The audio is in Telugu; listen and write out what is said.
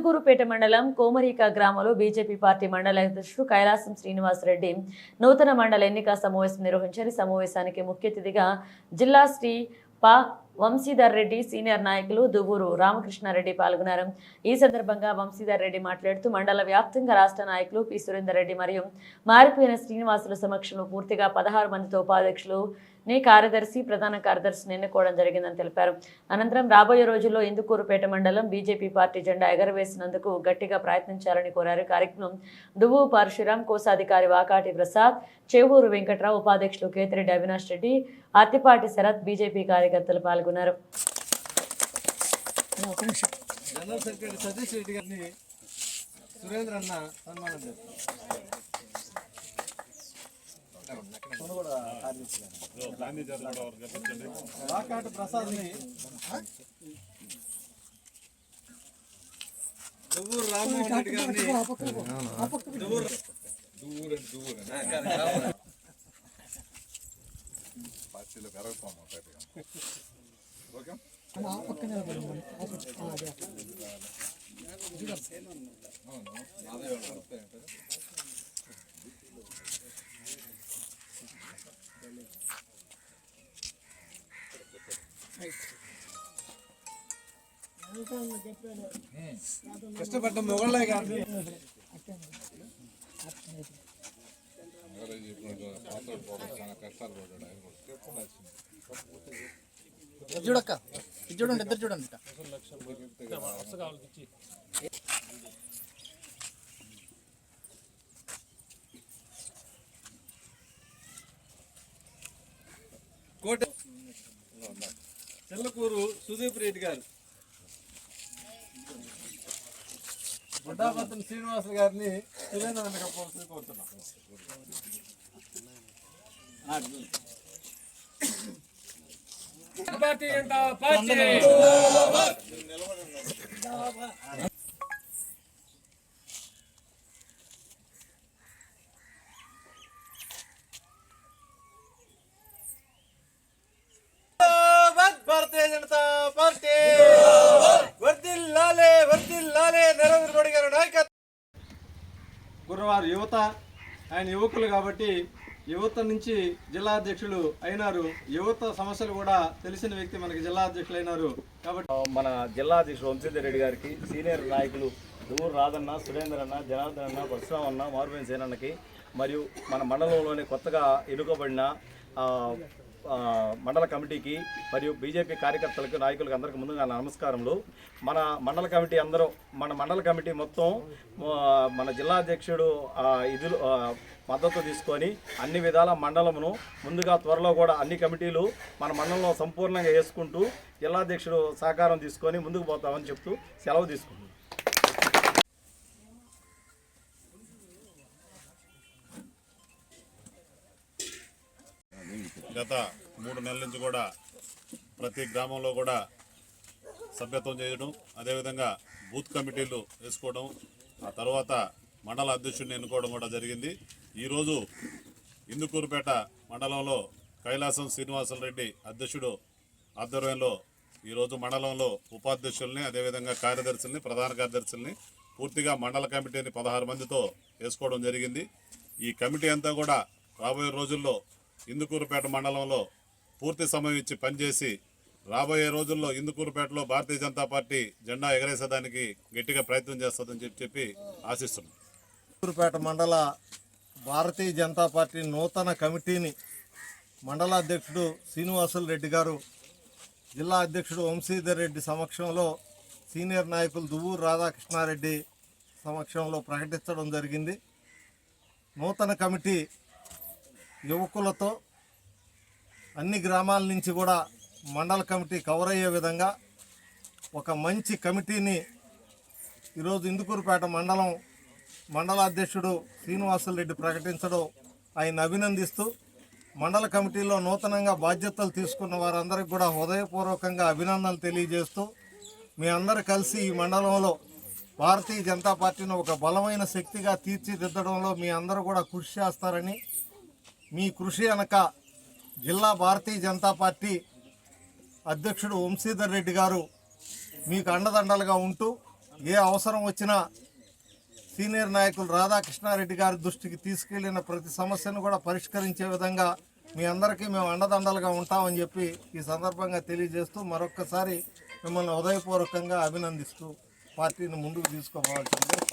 ఇందుకూరుపేట మండలం కోమరిక గ్రామంలో బీజేపీ పార్టీ మండల అధ్యక్షుడు కైలాసం శ్రీనివాసరెడ్డి నూతన మండల ఎన్నిక సమావేశం నిర్వహించారు. సమావేశానికి ముఖ్య అతిథిగా జిల్లా శ్రీ పా వంశీధర్ రెడ్డి సీనియర్ నాయకులు దువ్వూరు రామకృష్ణారెడ్డి పాల్గొన్నారు. ఈ సందర్భంగా వంశీధర్ రెడ్డి మాట్లాడుతూ మండల వ్యాప్తంగా రాష్ట్ర నాయకులు పి సురేందర్ రెడ్డి మరియు మారిపోయిన శ్రీనివాసుల సమక్షంలో పూర్తిగా 16 మందితో ఉపాధ్యక్షులు కార్యదర్శి ప్రధాన కార్యదర్శిని ఎన్నుకోవడం జరిగిందని తెలిపారు. అనంతరం రాబోయే రోజుల్లో ఇందుకూరుపేట మండలం బీజేపీ పార్టీ జెండా ఎగరవేసినందుకు గట్టిగా ప్రయత్నించాలని కోరారు. కార్యక్రమం దువ్వు పరశురాం, కోశాధికారి వాకాటి ప్రసాద్, చేవూరు వెంకట్రావు, ఉపాధ్యక్షులు కేతిరెడ్డి అవినాష్ రెడ్డి, అత్తిపాటి శరత్, బీజేపీ కార్యకర్తలు పాల్గొన్నారు. వాకాటి ప్రసాద్ ని దువ్వూరు రామ్మోహన్ రెడ్డి గారిని పార్టీలో పెరగపోమా ఓకే కష్టపడ్డ మొగళ్ళే కాదు చూడక్క చూడండి, ఇద్దరు చూడండి. కోట చెల్లకూరు సుదీప్ రెడ్డి గారు, బుడ్డాపత్రం శ్రీనివాసులు గారిని సురేంద్ర కప్పాల్సి కోరుతున్నాం. భారతీయ జనతా పార్టీ భారతీయ జనతా పార్టీ వర్ధిల్లాలే వర్ధిల్లాలే నరేంద్ర మోడీ గారి నాయకత్వం. గురువారు యువత, ఆయన యువకులు కాబట్టి యువత నుంచి జిల్లా అధ్యక్షులు అయినారు. యువత సమస్యలు కూడా తెలిసిన వ్యక్తి మనకి జిల్లా అధ్యక్షులు అయినారు కాబట్టి మన జిల్లా అధ్యక్షుడు వంశీధర్ రెడ్డి గారికి, సీనియర్ నాయకులు దువ్వూరు రాధన్న, సురేందర్ అన్న, జనార్దన్ అన్న, పరశురామ్ అన్న, మారుపోయిన సేనన్నకి మరియు మన మండలంలోని కొత్తగా ఎన్నుకోబడిన మండల కమిటీకి మరియు బీజేపీ కార్యకర్తలకు, నాయకులకు అందరికీ ముందుగా నమస్కారములు. మన మండల కమిటీ మొత్తం మన జిల్లా అధ్యక్షుడు మద్దతు తీసుకొని అన్ని విధాల మండలమును ముందుగా త్వరలో కూడా అన్ని కమిటీలు మన మండలంలో సంపూర్ణంగా వేసుకుంటూ జిల్లా అధ్యక్షుడు సహకారం తీసుకొని ముందుకు పోతామని చెప్తూ సెలవు తీసుకుంటున్నాం. గత 3 నెలల నుంచి కూడా ప్రతి గ్రామంలో కూడా సభ్యత్వం చేయడం, అదేవిధంగా బూత్ కమిటీలు వేసుకోవడం, ఆ తర్వాత మండల అధ్యక్షుడిని ఎన్నుకోవడం కూడా జరిగింది. ఈరోజు ఇందుకూరుపేట మండలంలో కైలాసం శ్రీనివాసరెడ్డి అధ్యక్షుడు ఆధ్వర్యంలో ఈరోజు మండలంలో ఉపాధ్యక్షుల్ని, అదేవిధంగా కార్యదర్శుల్ని, ప్రధాన కార్యదర్శుల్ని పూర్తిగా మండల కమిటీని 16 మందితో వేసుకోవడం జరిగింది. ఈ కమిటీ అంతా కూడా రాబోయే రోజుల్లో ఇందుకూరుపేట మండలంలో పూర్తి సమయం ఇచ్చి పనిచేసి రాబోయే రోజుల్లో ఇందుకూరుపేటలో భారతీయ జనతా పార్టీ జెండా ఎగరేసేదానికి గట్టిగా ప్రయత్నం చేస్తుందని చెప్పి ఆశిస్తున్నాం. ఇందుకూరుపేట మండల భారతీయ జనతా పార్టీ నూతన కమిటీని మండల అధ్యక్షుడు శ్రీనివాసులు రెడ్డి గారు, జిల్లా అధ్యక్షుడు వంశీధర్ రెడ్డి సమక్షంలో, సీనియర్ నాయకులు దువ్వూరు రాధాకృష్ణారెడ్డి సమక్షంలో ప్రకటించడం జరిగింది. నూతన కమిటీ యువకులతో అన్ని గ్రామాల నుంచి కూడా మండల కమిటీ కవర్ అయ్యే విధంగా ఒక మంచి కమిటీని ఈరోజు ఇందుకూరుపేట మండల అధ్యక్షుడు శ్రీనివాసులు రెడ్డి ప్రకటించడం ఆయన అభినందిస్తూ, మండల కమిటీలో నూతనంగా బాధ్యతలు తీసుకున్న వారందరికీ కూడా హృదయపూర్వకంగా అభినందనలు తెలియజేస్తూ, మీ అందరూ కలిసి ఈ మండలంలో భారతీయ జనతా పార్టీని ఒక బలమైన శక్తిగా తీర్చిదిద్దడంలో మీ అందరూ కూడా కృషి చేస్తారని, మీ కృషి వెనక జిల్లా భారతీయ జనతా పార్టీ అధ్యక్షుడు వంశీధర్ రెడ్డి గారు మీకు అండదండలుగా ఉంటూ ఏ అవసరం వచ్చినా సీనియర్ నాయకులు రాధాకృష్ణారెడ్డి గారి దృష్టికి తీసుకెళ్లిన ప్రతి సమస్యను కూడా పరిష్కరించే విధంగా మీ అందరికీ మేము అండదండలుగా ఉంటామని చెప్పి ఈ సందర్భంగా తెలియజేస్తూ మరొక్కసారి మిమ్మల్ని హృదయపూర్వకంగా అభినందిస్తూ పార్టీని ముందుకు తీసుకోవాల్సిందే